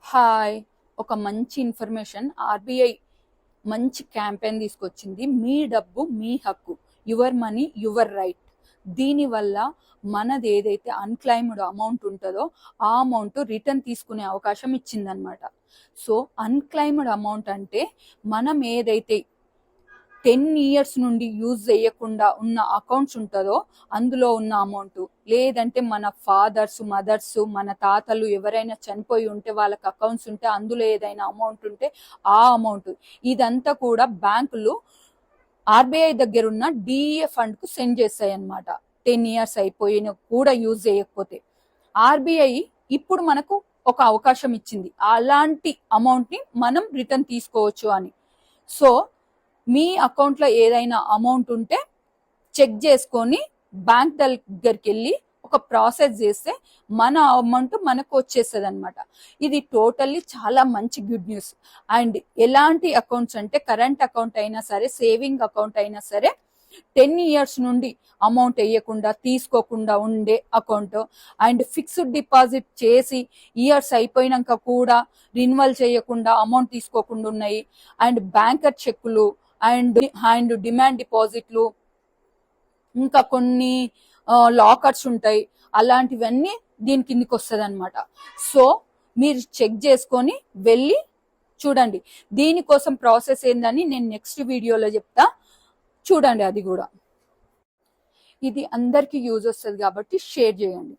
Hi, ఒక మంచి information. RBI మంచి క్యాంపెయిన్ తీసుకొచ్చింది. మీ డబ్బు మీ హక్కు, యువర్ మనీ యువర్ రైట్. దీనివల్ల మనది ఏదైతే అన్క్లైమ్డ్ అమౌంట్ ఉంటుందో ఆ అమౌంట్ రిటర్న్ తీసుకునే అవకాశం ఇచ్చిందనమాట. సో అన్క్లైమ్డ్ అమౌంట్ అంటే మనం ఏదైతే 10 years నుండి యూజ్ చేయకుండా ఉన్న అకౌంట్స్ ఉంటుందో అందులో ఉన్న అమౌంట్, లేదంటే మన ఫాదర్స్ మదర్స్ మన తాతలు ఎవరైనా చనిపోయి ఉంటే వాళ్ళకి అకౌంట్స్ ఉంటే అందులో ఏదైనా అమౌంట్ ఉంటే ఆ అమౌంట్, ఇదంతా కూడా బ్యాంకులు ఆర్బీఐ దగ్గర ఉన్న డిఈఏ ఫండ్ కు సెండ్ చేస్తాయి అన్నమాట. 10 years అయిపోయిన కూడా యూజ్ చేయకపోతే ఆర్బీఐ ఇప్పుడు మనకు ఒక అవకాశం ఇచ్చింది, అలాంటి అమౌంట్ ని మనం రిటర్న్ తీసుకోవచ్చు అని. సో మీ అకౌంట్లో ఏదైనా అమౌంట్ ఉంటే చెక్ చేసుకొని బ్యాంక్ దగ్గరికి వెళ్ళి ఒక ప్రాసెస్ చేస్తే మన అమౌంట్ మనకు వచ్చేస్తుంది అనమాట. ఇది టోటల్లీ చాలా మంచి గుడ్ న్యూస్. అండ్ ఎలాంటి అకౌంట్స్ అంటే కరెంట్ అకౌంట్ అయినా సరే, సేవింగ్ అకౌంట్ అయినా సరే, 10 years నుండి అమౌంట్ వేయకుండా తీసుకోకుండా ఉండే అకౌంట్, అండ్ ఫిక్స్డ్ డిపాజిట్ చేసి ఇయర్స్ అయిపోయినాక కూడా రిన్యువల్ చేయకుండా అమౌంట్ తీసుకోకుండా ఉన్నాయి, అండ్ బ్యాంకర్ చెక్కులు అండ్ డిమాండ్ డిపాజిట్లు, ఇంకా కొన్ని లాకర్స్ ఉంటాయి, అలాంటివన్నీ దీని కిందికి వస్తుంది అనమాట. సో మీరు చెక్ చేసుకొని వెళ్ళి చూడండి. దీనికోసం ప్రాసెస్ ఏందని నేను నెక్స్ట్ వీడియోలో చెప్తా, చూడండి. అది కూడా ఇది అందరికీ యూజ్ వస్తుంది కాబట్టి షేర్ చేయండి.